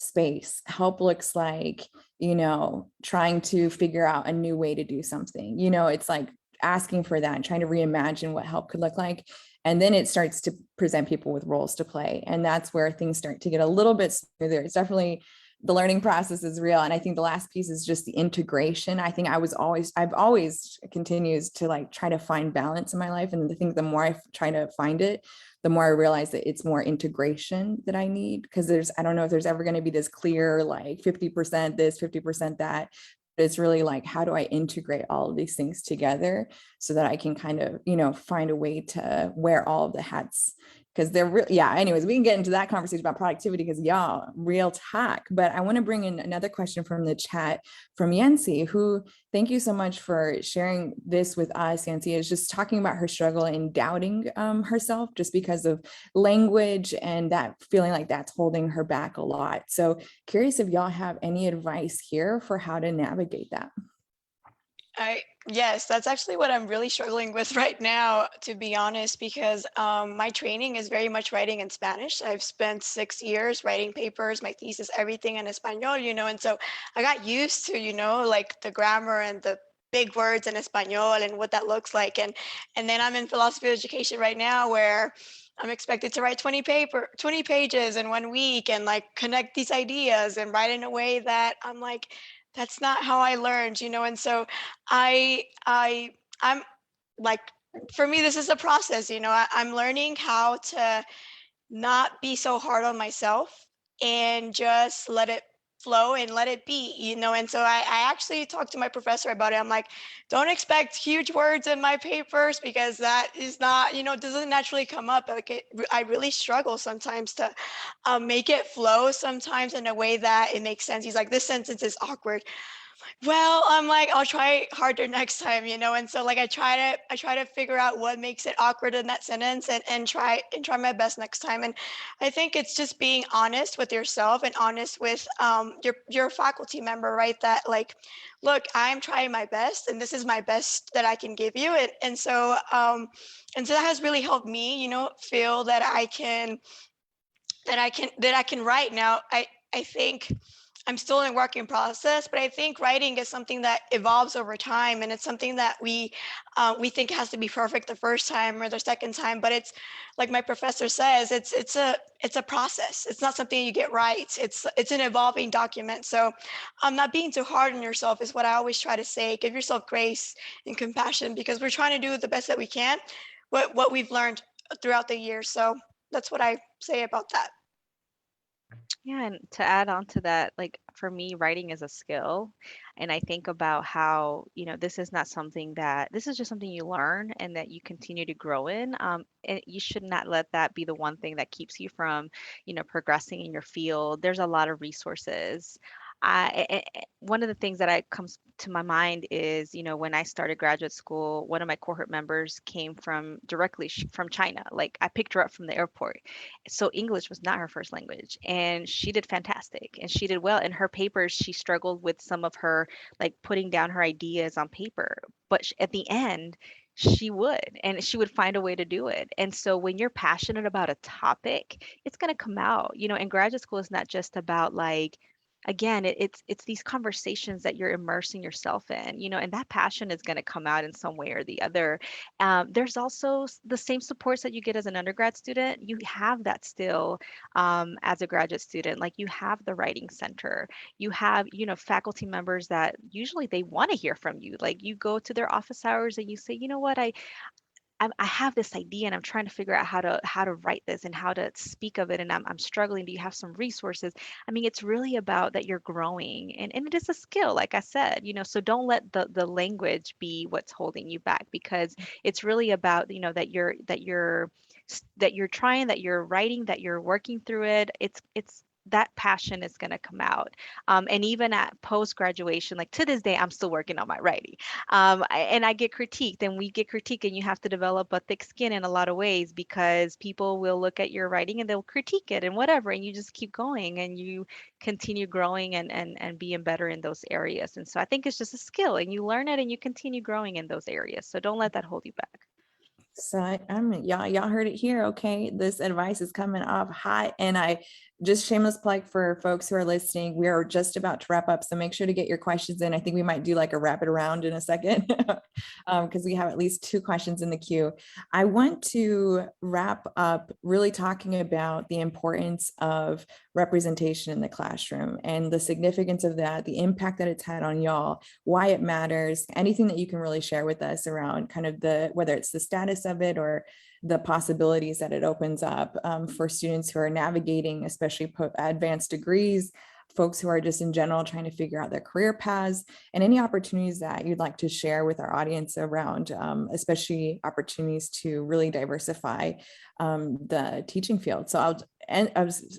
[SPEAKER 1] space. Help looks like trying to figure out a new way to do something. It's like asking for that and trying to reimagine what help could look like. And then it starts to present people with roles to play. And that's where things start to get a little bit smoother. It's definitely the learning process is real. And I think the last piece is just the integration. I think I've always continues to like try to find balance in my life. And I think the more I try to find it, the more I realize that it's more integration that I need. Because I don't know if there's ever going to be this clear, like 50% this, 50% that. But it's really like, how do I integrate all of these things together so that I can kind of, find a way to wear all of the hats? Because they're real. Yeah. Anyways, we can get into that conversation about productivity because y'all real talk. But I want to bring in another question from the chat from Yancy, who thank you so much for sharing this with us. Yancy is just talking about her struggle in doubting herself just because of language and that feeling like that's holding her back a lot. So curious if y'all have any advice here for how to navigate that.
[SPEAKER 2] Yes, that's actually what I'm really struggling with right now, to be honest, because my training is very much writing in Spanish. I've spent 6 years writing papers, my thesis, everything in Espanol, and so I got used to, like the grammar and the big words in Espanol and what that looks like. And then I'm in philosophy of education right now where I'm expected to write 20 pages in 1 week and like connect these ideas and write in a way that I'm like, that's not how I learned, and so I'm like, for me, this is a process, I'm learning how to not be so hard on myself and just let it flow and let it be, and so I actually talked to my professor about it. I'm like, don't expect huge words in my papers because that is not, doesn't naturally come up. Like I really struggle sometimes to make it flow sometimes in a way that it makes sense. He's like, this sentence is awkward. Well, I'm like, I'll try harder next time, and so like I try to figure out what makes it awkward in that sentence and try my best next time. And I think it's just being honest with yourself and honest with your faculty member, right? That like, look, I'm trying my best and this is my best that I can give you. And so that has really helped me, feel that I can write. Now I think I'm still in working process, but I think writing is something that evolves over time, and it's something that we think has to be perfect the first time or the second time. But it's like my professor says, it's a process. It's not something you get right. It's an evolving document. So, not being too hard on yourself is what I always try to say. Give yourself grace and compassion because we're trying to do the best that we can, what we've learned throughout the years. So that's what I say about that.
[SPEAKER 3] Yeah, and to add on to that, like for me, writing is a skill. And I think about how, this is not something that, this is just something you learn and that you continue to grow in. And you should not let that be the one thing that keeps you from, progressing in your field. There's a lot of resources. One of the things that I comes to my mind is, when I started graduate school, one of my cohort members came from directly from China. Like I picked her up from the airport, so English was not her first language, and she did fantastic and she did well. In her papers, she struggled with some of her, like putting down her ideas on paper, but at the end, she would find a way to do it. And so when you're passionate about a topic, it's going to come out, and graduate school is not just about like, again, it's these conversations that you're immersing yourself in, and that passion is going to come out in some way or the other. There's also the same supports that you get as an undergrad student. You have that still, as a graduate student. Like you have the writing center, you have, faculty members that usually they want to hear from you. Like you go to their office hours and you say, you know what, I have this idea and I'm trying to figure out how to write this and how to speak of it, and I'm struggling. Do you have some resources? I mean, it's really about that you're growing, and it is a skill, like I said, so don't let the language be what's holding you back, because it's really about, that you're trying, that you're writing, that you're working through it. It's that passion is going to come out. And even at post graduation, like to this day, I'm still working on my writing, and I get critiqued, and we get critiqued, and you have to develop a thick skin in a lot of ways, because people will look at your writing and they'll critique it and whatever, and you just keep going and you continue growing and being better in those areas. And so I think it's just a skill, and you learn it and you continue growing in those areas. So don't let that hold you back.
[SPEAKER 1] So I'm y'all heard it here. Okay, this advice is coming off hot, and I just shameless plug for folks who are listening. We are just about to wrap up, so make sure to get your questions in. I think we might do like a rapid round in a second, because we have at least 2 questions in the queue. I want to wrap up really talking about the importance of representation in the classroom and the significance of that, the impact that it's had on y'all, why it matters, anything that you can really share with us around kind of whether it's the status of it or the possibilities that it opens up, for students who are navigating, especially advanced degrees, folks who are just in general trying to figure out their career paths, and any opportunities that you'd like to share with our audience around, especially opportunities to really diversify the teaching field. So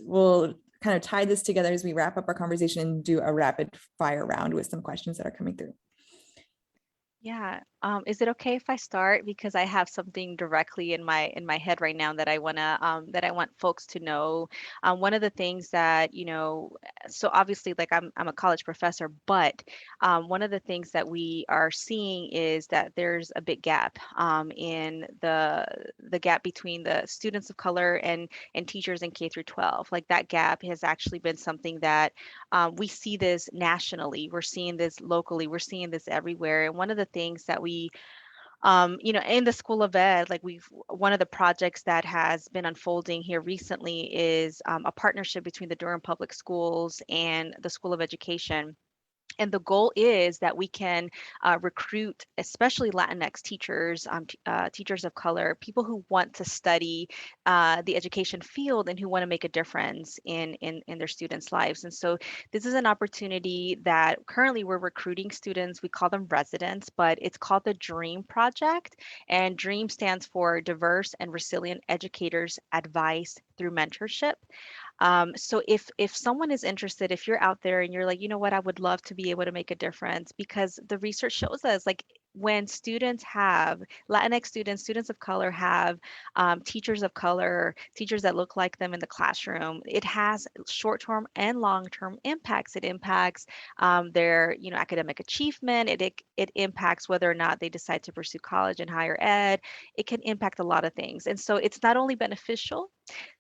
[SPEAKER 1] we'll kind of tie this together as we wrap up our conversation and do a rapid fire round with some questions that are coming through.
[SPEAKER 3] Yeah. Is it okay if I start, because I have something directly in my head right now that I want folks to know. One of the things that, so obviously, like I'm a college professor, but one of the things that we are seeing is that there's a big gap, in the gap between the students of color and teachers in K through 12. Like that gap has actually been something that, we see this nationally, we're seeing this locally, we're seeing this everywhere. And one of the things that we, in the School of Ed, like one of the projects that has been unfolding here recently is, a partnership between the Durham Public Schools and the School of Education. And the goal is that we can, recruit, especially Latinx teachers, teachers of color, people who want to study, the education field and who want to make a difference in their students' lives. And so this is an opportunity that currently we're recruiting students. We call them residents, but it's called the DREAM Project. And DREAM stands for Diverse and Resilient Educators Advice Through Mentorship. So if someone is interested, if you're out there and you're like, you know what, I would love to be able to make a difference, because the research shows us, like when students have Latinx students, students of color have, teachers of color, teachers that look like them in the classroom, it has short-term and long-term impacts. It impacts, their, academic achievement. It impacts whether or not they decide to pursue college and higher ed. It can impact a lot of things. And so it's not only beneficial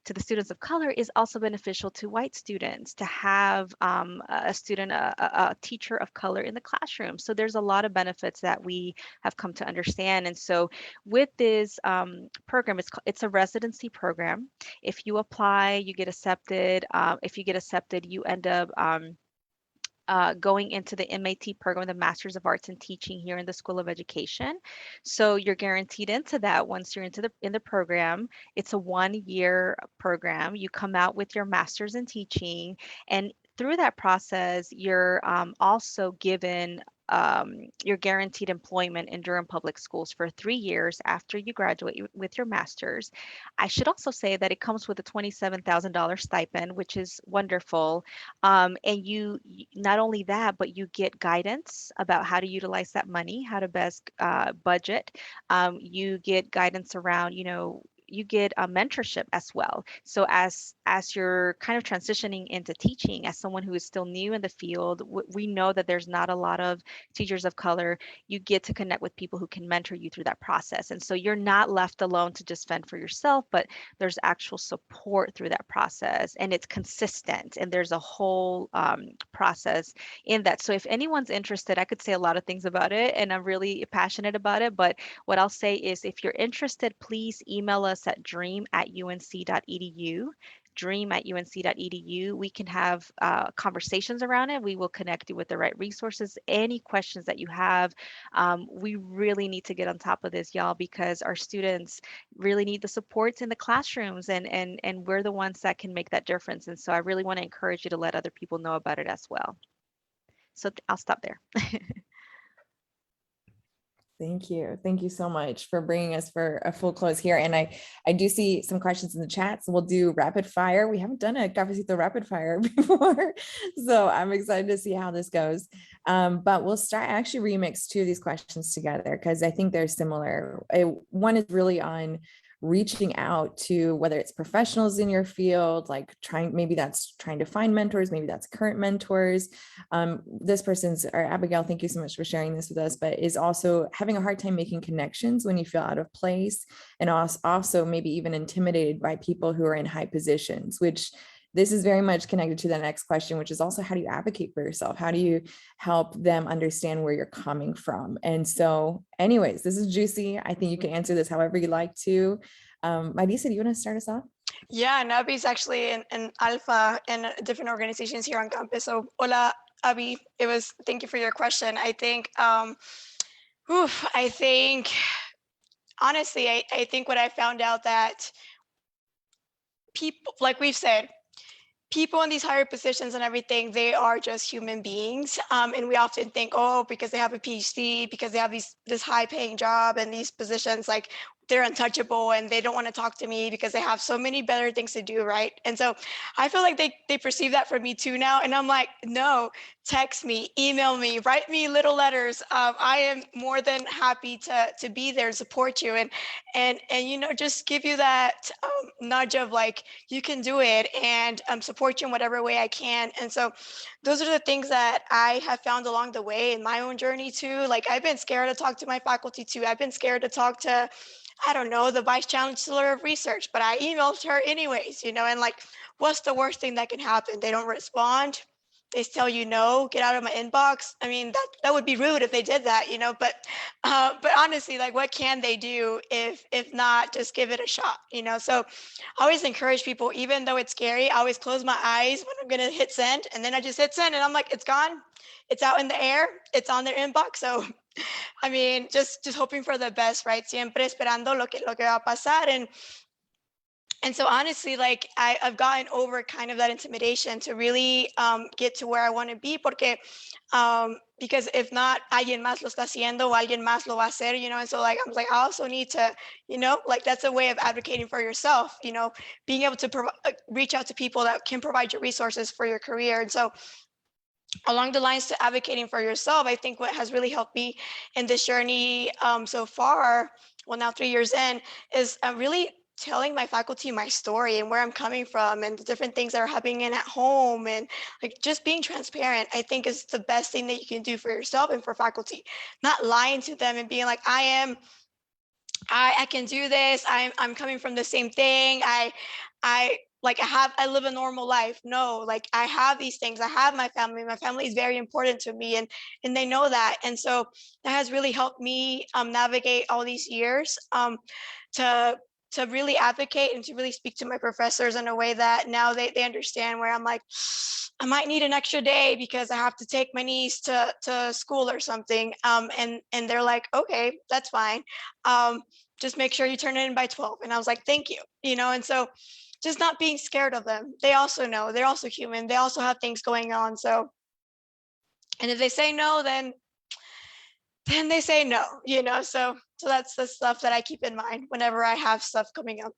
[SPEAKER 3] to the students of color, is also beneficial to white students to have, a student, a teacher of color in the classroom. So there's a lot of benefits that we have come to understand. And so with this, program, it's a residency program. If you apply, you get accepted. If you get accepted, you end up, going into the MAT program, the Masters of Arts in Teaching here in the School of Education. So you're guaranteed into that once you're in the program. It's a 1-year program. You come out with your Masters in Teaching, and through that process, you're also given you're guaranteed employment in Durham Public Schools for 3 years after you graduate with your master's. I should also say that it comes with a $27,000 stipend, which is wonderful. And not only that, but you get guidance about how to utilize that money, how to best budget. You get guidance around, you get a mentorship as well. So as you're kind of transitioning into teaching, as someone who is still new in the field, we know that there's not a lot of teachers of color. You get to connect with people who can mentor you through that process, and so you're not left alone to just fend for yourself, but there's actual support through that process, and it's consistent, and there's a whole process in that. So if anyone's interested, I could say a lot of things about it, and I'm really passionate about it, but what I'll say is if you're interested, please email us at dream@unc.edu. dream@unc.edu. We can have conversations around it. We will connect you with the right resources. Any questions that you have, we really need to get on top of this, y'all, because our students really need the supports in the classrooms, and we're the ones that can make that difference. And so I really want to encourage you to let other people know about it as well. So I'll stop there.
[SPEAKER 1] Thank you. Thank you so much for bringing us for a full close here. And I do see some questions in the chat, so we'll do rapid fire. We haven't done a Cafecito rapid fire before, so I'm excited to see how this goes. But we'll start, I actually remix 2 of these questions together because I think they're similar. One is really on reaching out to, whether it's professionals in your field, like maybe that's trying to find mentors, maybe that's current mentors. This person's, or Abigail, thank you so much for sharing this with us, but is also having a hard time making connections when you feel out of place, and also maybe even intimidated by people who are in high positions, which this is very much connected to the next question, which is also how do you advocate for yourself? How do you help them understand where you're coming from? And so anyways, this is juicy. I think you can answer this however you like to. Marisa, do you want to start us off?
[SPEAKER 2] Yeah, Nabi's actually an alpha in different organizations here on campus. So hola, Abby. Thank you for your question. I think, honestly, I think what I found out that people, like we've said, people in these higher positions and everything, they are just human beings. And we often think, oh, because they have a PhD, because they have this high paying job and these positions, like they're untouchable and they don't want to talk to me because they have so many better things to do, right? And so I feel like they perceive that from me too now. And I'm like, no, text me, email me, write me little letters. I am more than happy to be there and support you and just give you that nudge of like, you can do it, and support you in whatever way I can. And so those are the things that I have found along the way in my own journey too. Like I've been scared to talk to my faculty too. I've been scared to talk to, I don't know, the vice chancellor of research, but I emailed her anyways, and like, what's the worst thing that can happen? They don't respond. They tell you no, get out of my inbox. I mean, that would be rude if they did that, but honestly, like, what can they do if not just give it a shot, So I always encourage people, even though it's scary, I always close my eyes when I'm gonna hit send, and then I just hit send, and I'm like, it's gone, it's out in the air, it's on their inbox. So I mean, just hoping for the best, right? Siempre esperando lo que va a pasar. And so honestly, like I've gotten over kind of that intimidation to really get to where I want to be, because if not, alguien más lo está haciendo, o alguien más lo va a hacer, and so like, I'm like, I also need to, like that's a way of advocating for yourself, being able to reach out to people that can provide you resources for your career. And so along the lines to advocating for yourself, I think what has really helped me in this journey so far, well, now 3 years in, is really telling my faculty my story and where I'm coming from and the different things that are happening at home, and like just being transparent, I think is the best thing that you can do for yourself and for faculty. Not lying to them and being like, I can do this. I'm coming from the same thing. I live a normal life. No, like I have these things. I have my family. My family is very important to me, and they know that. And so that has really helped me navigate all these years to to really advocate and to really speak to my professors in a way that now they understand, where I'm like, I might need an extra day because I have to take my niece to school or something. And they're like, okay, that's fine. Just make sure you turn it in by 12. And I was like, thank you, and so just not being scared of them. They also know, they're also human. They also have things going on. So, and if they say no, then they say no, so that's the stuff that I keep in mind whenever I have stuff coming up.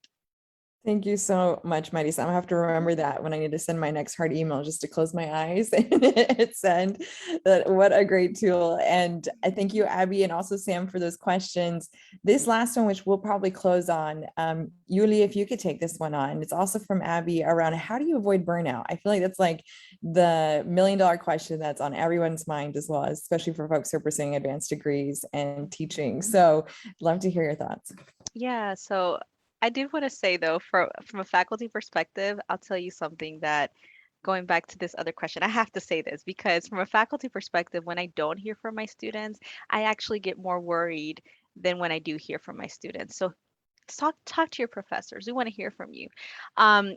[SPEAKER 1] Thank you so much, Marisa. I'm gonna have to remember that when I need to send my next hard email, just to close my eyes and hit send. That, what a great tool. And I thank you, Abby, and also Sam, for those questions. This last one, which we'll probably close on, Yuli, if you could take this one on. It's also from Abby around how do you avoid burnout? I feel like that's like the $1 million question that's on everyone's mind as well, especially for folks who are pursuing advanced degrees and teaching. So love to hear your thoughts.
[SPEAKER 3] Yeah, so I did want to say though, from a faculty perspective, I'll tell you something that going back to this other question, I have to say this because from a faculty perspective, when I don't hear from my students, I actually get more worried than when I do hear from my students. So talk to your professors. We want to hear from you.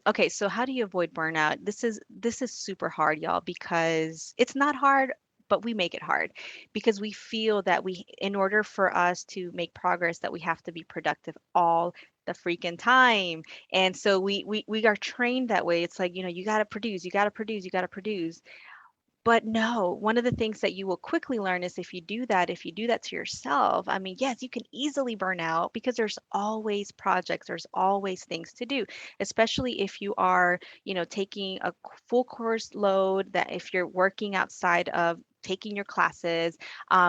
[SPEAKER 3] Okay, so how do you avoid burnout? This is super hard, y'all, because it's not hard, but we make it hard because we feel that in order for us to make progress, that we have to be productive all the freaking time. And so we are trained that way. It's like, you got to produce, you got to produce, you got to produce. But no, one of the things that you will quickly learn is if you do that to yourself, I mean, yes, you can easily burn out because there's always projects, there's always things to do, especially if you are, taking a full course load, that if you're working outside of taking your classes,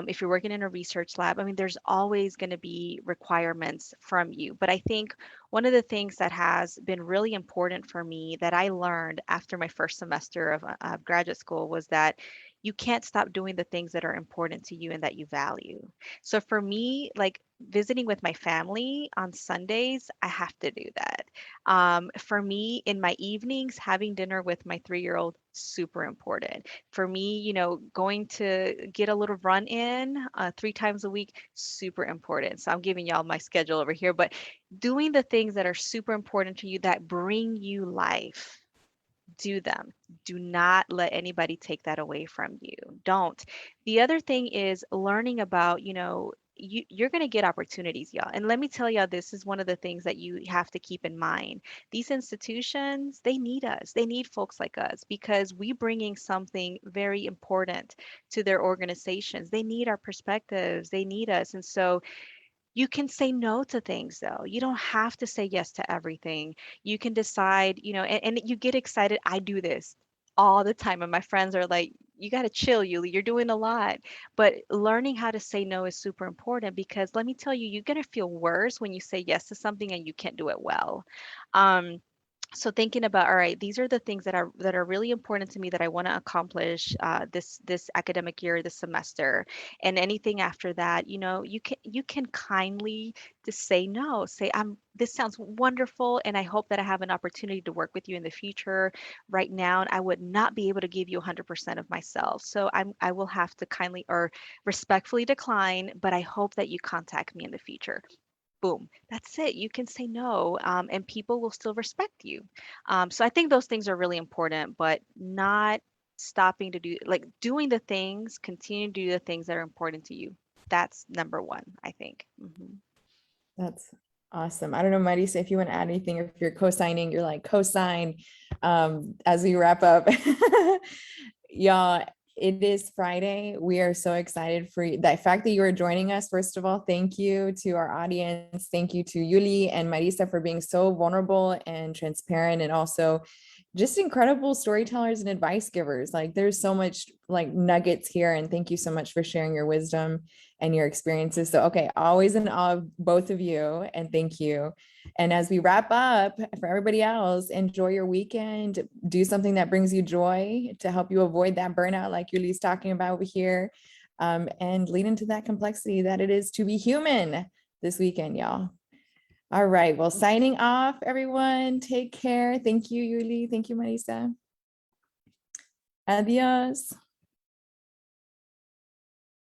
[SPEAKER 3] if you're working in a research lab, I mean, there's always going to be requirements from you. But I think one of the things that has been really important for me that I learned after my first semester of graduate school was that you can't stop doing the things that are important to you and that you value. So for me, like visiting with my family on Sundays, I have to do that. For me, in my evenings, having dinner with my 3-year-old, super important. For me, going to get a little run in 3 times a week, super important. So I'm giving y'all my schedule over here, but doing the things that are super important to you that bring you life, do them. Do not let anybody take that away from you. Don't. The other thing is learning about, you're going to get opportunities, y'all. And let me tell y'all, this is one of the things that you have to keep in mind. These institutions, they need us. They need folks like us because we bringing something very important to their organizations. They need our perspectives. They need us. And so you can say no to things though. You don't have to say yes to everything. You can decide, and you get excited. I do this all the time. And my friends are like, you got to chill, Yuli. You're doing a lot. But learning how to say no is super important because let me tell you, you're going to feel worse when you say yes to something and you can't do it well. So thinking about, all right, these are the things that are really important to me that I want to accomplish this academic year, this semester, and anything after that, you can kindly just say no. Say, this sounds wonderful, and I hope that I have an opportunity to work with you in the future. Right now, I would not be able to give you 100% of myself, so I will have to kindly or respectfully decline. But I hope that you contact me in the future. Boom, that's it. You can say no, and people will still respect you. So I think those things are really important, but not stopping to do, like doing the things, continue to do the things that are important to you. That's number one, I think.
[SPEAKER 1] That's awesome. I don't know, Marisa, if you want to add anything, or if you're co-signing, you're like co-sign as we wrap up. Y'all, it is Friday. We are so excited for you. The fact that you are joining us, first of all, thank you to our audience. Thank you to Yuli and Marisa for being so vulnerable and transparent, and also just incredible storytellers and advice givers. Like there's so much like nuggets here, and thank you so much for sharing your wisdom and your experiences. So, okay, always in awe of both of you, and thank you. And as we wrap up, for everybody else, enjoy your weekend. Do something that brings you joy to help you avoid that burnout like Yuli's talking about over here, and lead into that complexity that it is to be human this weekend, y'all. All right, well, signing off, everyone. Take care. Thank you, Yuli. Thank you, Marisa. Adios.